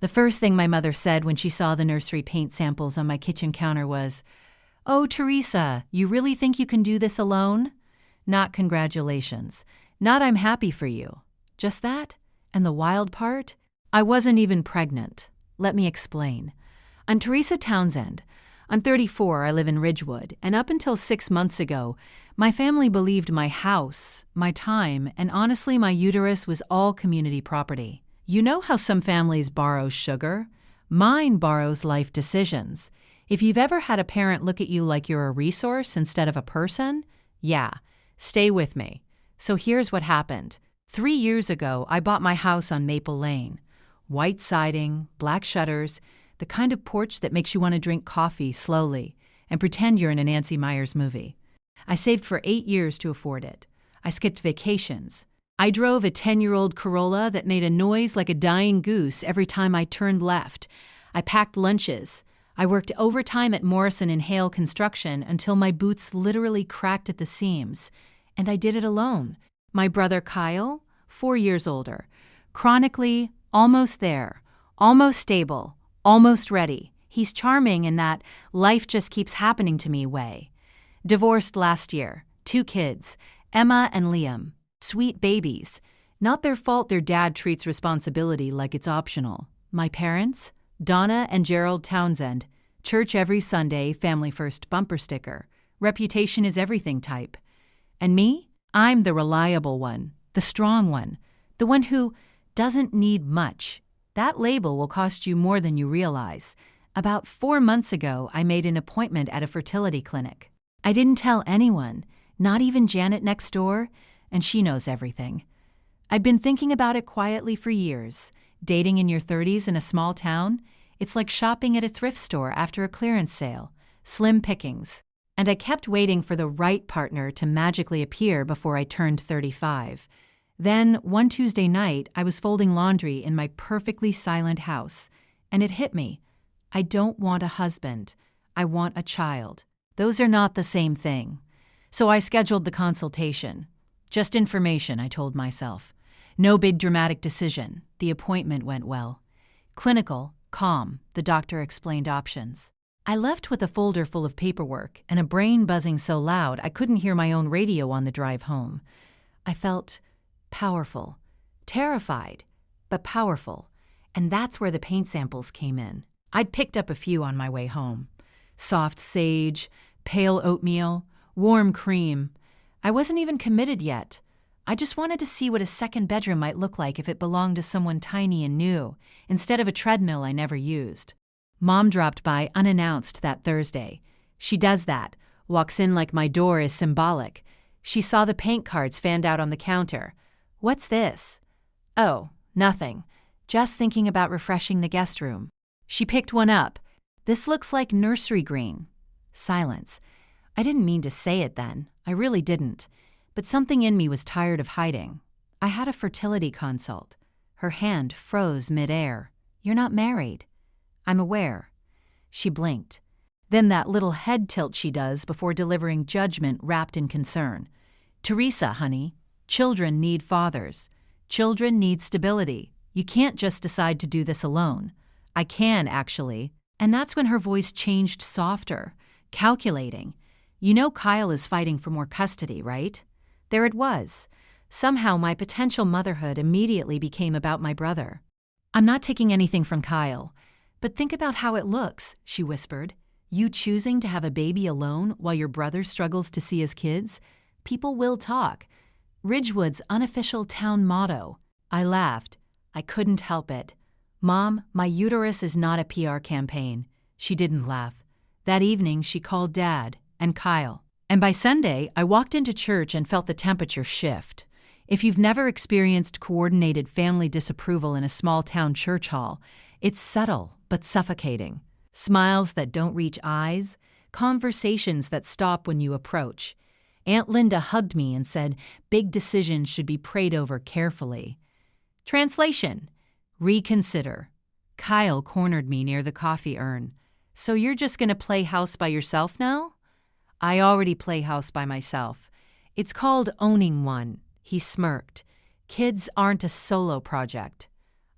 The first thing my mother said when she saw the nursery paint samples on my kitchen counter was, "Oh, Teresa, you really think you can do this alone?" Not congratulations. Not I'm happy for you. Just that? And the wild part? I wasn't even pregnant. Let me explain. I'm Teresa Townsend. I'm 34, I live in Ridgewood, and up until 6 months ago, my family believed my house, my time, and honestly my uterus was all community property. You know how some families borrow sugar? Mine borrows life decisions. If you've ever had a parent look at you like you're a resource instead of a person, yeah, stay with me. So here's what happened. 3 years ago, I bought my house on Maple Lane. White siding, black shutters, the kind of porch that makes you want to drink coffee slowly and pretend you're in a Nancy Meyers movie. I saved for 8 years to afford it. I skipped vacations. I drove a 10-year-old Corolla that made a noise like a dying goose every time I turned left. I packed lunches. I worked overtime at Morrison and Hale Construction until my boots literally cracked at the seams. And I did it alone. My brother Kyle, 4 years older, chronically almost there, almost stable, almost ready. He's charming in that life just keeps happening to me way. Divorced last year, 2 kids, Emma and Liam. Sweet babies. Not their fault their dad treats responsibility like it's optional. My parents? Donna and Gerald Townsend. Church every Sunday, family first bumper sticker. Reputation is everything type. And me? I'm the reliable one, the strong one, the one who doesn't need much. That label will cost you more than you realize. About 4 months ago, I made an appointment at a fertility clinic. I didn't tell anyone, not even Janet next door, and she knows everything. I've been thinking about it quietly for years. Dating in your 30s in a small town, it's like shopping at a thrift store after a clearance sale. Slim pickings. And I kept waiting for the right partner to magically appear before I turned 35. Then, one Tuesday night, I was folding laundry in my perfectly silent house, and it hit me. I don't want a husband. I want a child. Those are not the same thing. So I scheduled the consultation. Just information, I told myself. No big dramatic decision. The appointment went well. Clinical, calm, the doctor explained options. I left with a folder full of paperwork and a brain buzzing so loud I couldn't hear my own radio on the drive home. I felt powerful, terrified, but powerful. And that's where the paint samples came in. I'd picked up a few on my way home. Soft sage, pale oatmeal, warm cream. I wasn't even committed yet. I just wanted to see what a second bedroom might look like if it belonged to someone tiny and new, instead of a treadmill I never used. Mom dropped by unannounced that Thursday. She does that, walks in like my door is symbolic. She saw the paint cards fanned out on the counter. "What's this?" "Oh, nothing. Just thinking about refreshing the guest room." She picked one up. "This looks like nursery green." Silence. I didn't mean to say it then. I really didn't. But something in me was tired of hiding. I had a fertility consult. Her hand froze midair. "You're not married." "I'm aware." She blinked. Then that little head tilt she does before delivering judgment wrapped in concern. "Teresa, honey, children need fathers. Children need stability. You can't just decide to do this alone." "I can, actually." And that's when her voice changed softer, calculating. "You know Kyle is fighting for more custody, right?" There it was. Somehow my potential motherhood immediately became about my brother. "I'm not taking anything from Kyle. But think about how it looks," she whispered. "You choosing to have a baby alone while your brother struggles to see his kids? People will talk." Ridgewood's unofficial town motto. I laughed. I couldn't help it. "Mom, my uterus is not a PR campaign." She didn't laugh. That evening, she called Dad and Kyle. And by Sunday, I walked into church and felt the temperature shift. If you've never experienced coordinated family disapproval in a small-town church hall, it's subtle but suffocating. Smiles that don't reach eyes, conversations that stop when you approach. Aunt Linda hugged me and said big decisions should be prayed over carefully. Translation: reconsider. Kyle cornered me near the coffee urn. "So you're just going to play house by yourself now?" "I already play house by myself. It's called owning one." He smirked. "Kids aren't a solo project."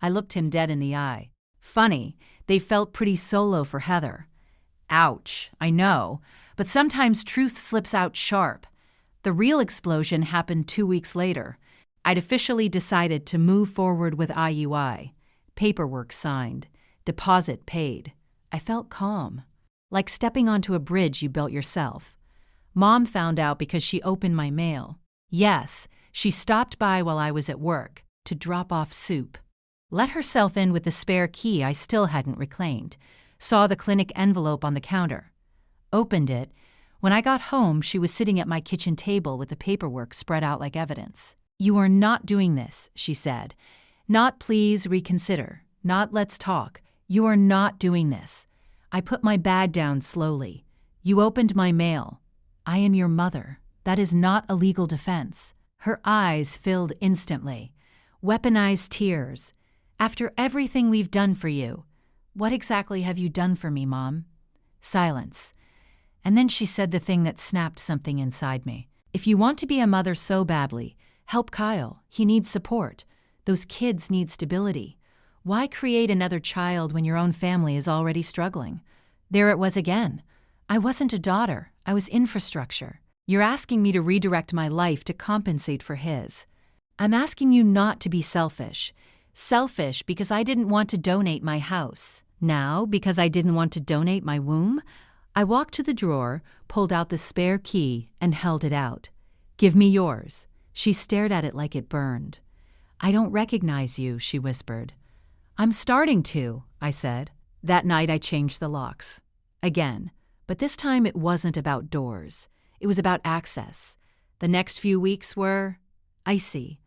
I looked him dead in the eye. Funny, they felt pretty solo for Heather. Ouch, I know, but sometimes truth slips out sharp. The real explosion happened 2 weeks later. I'd officially decided to move forward with IUI. Paperwork signed. Deposit paid. I felt calm. Like stepping onto a bridge you built yourself. Mom found out because she opened my mail. Yes, she stopped by while I was at work to drop off soup. Let herself in with the spare key I still hadn't reclaimed. Saw the clinic envelope on the counter. Opened it. When I got home, she was sitting at my kitchen table with the paperwork spread out like evidence. "You are not doing this," she said. "Not please reconsider. Not let's talk. You are not doing this." I put my bag down slowly. "You opened my mail. I am your mother. That is not a legal defense." Her eyes filled instantly. Weaponized tears. "After everything we've done for you, what exactly have you done for me, Mom?" Silence. And then she said the thing that snapped something inside me. "If you want to be a mother so badly, help Kyle. He needs support. Those kids need stability. Why create another child when your own family is already struggling?" There it was again. I wasn't a daughter. I was infrastructure. "You're asking me to redirect my life to compensate for his. I'm asking you not to be selfish. Selfish because I didn't want to donate my house. Now, because I didn't want to donate my womb?" I walked to the drawer, pulled out the spare key, and held it out. "Give me yours." She stared at it like it burned. "I don't recognize you," she whispered. "I'm starting to," I said. That night I changed the locks. Again. But this time it wasn't about doors. It was about access. The next few weeks were icy.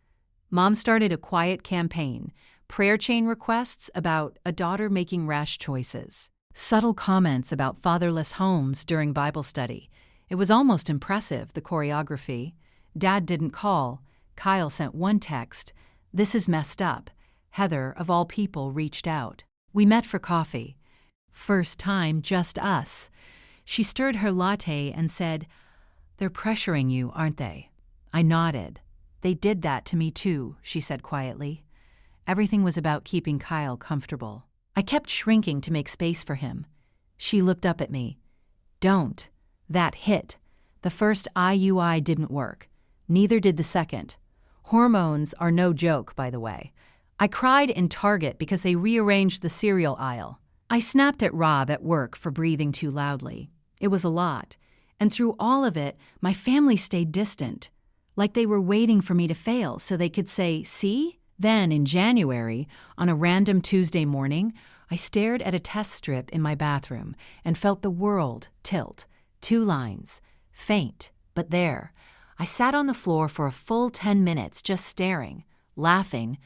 Mom started a quiet campaign, prayer chain requests about a daughter making rash choices, subtle comments about fatherless homes during Bible study. It was almost impressive, the choreography. Dad didn't call. Kyle sent one text. "This is messed up." Heather, of all people, reached out. We met for coffee. First time, just us. She stirred her latte and said, "They're pressuring you, aren't they?" I nodded. "They did that to me too," she said quietly. Everything was about keeping Kyle comfortable. I kept shrinking to make space for him. She looked up at me. "Don't." That hit. The first IUI didn't work. Neither did the second. Hormones are no joke, by the way. I cried in Target because they rearranged the cereal aisle. I snapped at Rob at work for breathing too loudly. It was a lot. And through all of it, my family stayed distant. Like they were waiting for me to fail so they could say, "See?" Then, in January, on a random Tuesday morning, I stared at a test strip in my bathroom and felt the world tilt. 2 lines. Faint, but there. I sat on the floor for a full 10 minutes just staring, laughing,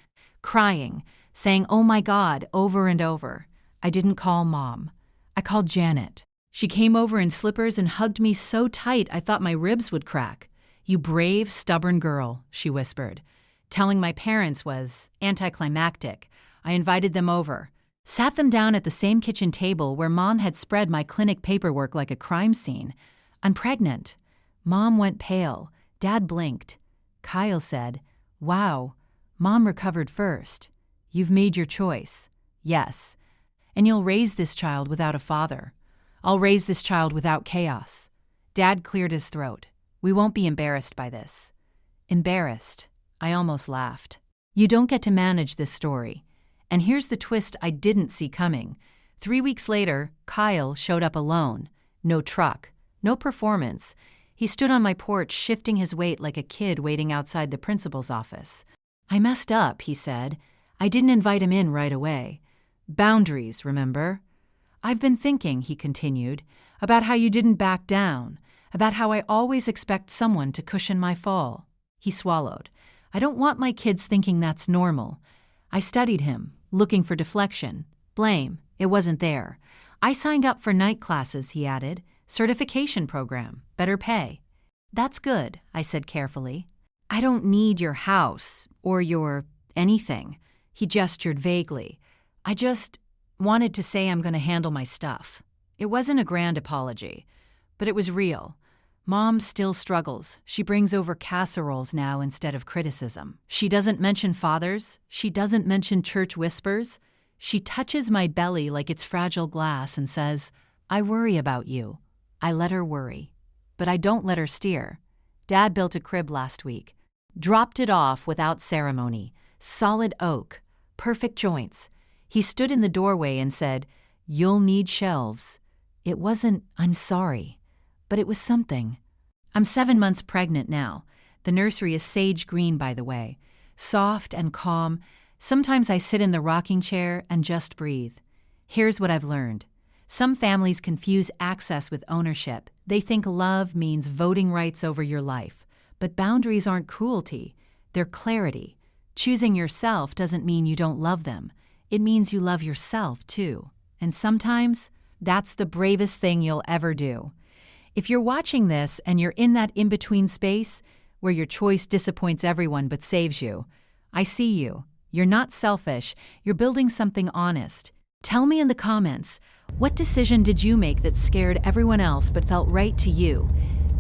crying, saying, "Oh my God," over and over. I didn't call Mom. I called Janet. She came over in slippers and hugged me so tight I thought my ribs would crack. "You brave, stubborn girl," she whispered. Telling my parents was anticlimactic. I invited them over. Sat them down at the same kitchen table where Mom had spread my clinic paperwork like a crime scene. "I'm pregnant." Mom went pale. Dad blinked. Kyle said, "Wow, Mom recovered first. You've made your choice." "Yes. And you'll raise this child without a father. I'll raise this child without chaos." Dad cleared his throat. "We won't be embarrassed by this." Embarrassed. I almost laughed. You don't get to manage this story. And here's the twist I didn't see coming. 3 weeks later, Kyle showed up alone. No truck. No performance. He stood on my porch shifting his weight like a kid waiting outside the principal's office. "I messed up," he said. "I didn't invite him in right away. Boundaries, remember?" "I've been thinking," he continued, "about how you didn't back down, about how I always expect someone to cushion my fall." He swallowed. "I don't want my kids thinking that's normal." I studied him, looking for deflection. Blame. It wasn't there. "I signed up for night classes," he added. "Certification program. Better pay." "That's good," I said carefully. "I don't need your house or your anything." He gestured vaguely. "I just wanted to say I'm going to handle my stuff." It wasn't a grand apology, but it was real. Mom still struggles. She brings over casseroles now instead of criticism. She doesn't mention fathers. She doesn't mention church whispers. She touches my belly like it's fragile glass and says, "I worry about you." I let her worry, but I don't let her steer. Dad built a crib last week. Dropped it off without ceremony. Solid oak. Perfect joints. He stood in the doorway and said, "You'll need shelves." It wasn't, "I'm sorry," but it was something. I'm 7 months pregnant now. The nursery is sage green, by the way. Soft and calm. Sometimes I sit in the rocking chair and just breathe. Here's what I've learned. Some families confuse access with ownership. They think love means voting rights over your life. But boundaries aren't cruelty. They're clarity. Choosing yourself doesn't mean you don't love them. It means you love yourself, too. And sometimes, that's the bravest thing you'll ever do. If you're watching this and you're in that in-between space where your choice disappoints everyone but saves you, I see you. You're not selfish. You're building something honest. Tell me in the comments, what decision did you make that scared everyone else but felt right to you?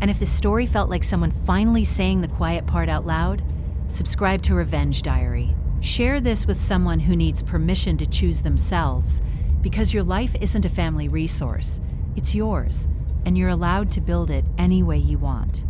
And if the story felt like someone finally saying the quiet part out loud, subscribe to Revenge Diary. Share this with someone who needs permission to choose themselves, because your life isn't a family resource. It's yours, and you're allowed to build it any way you want.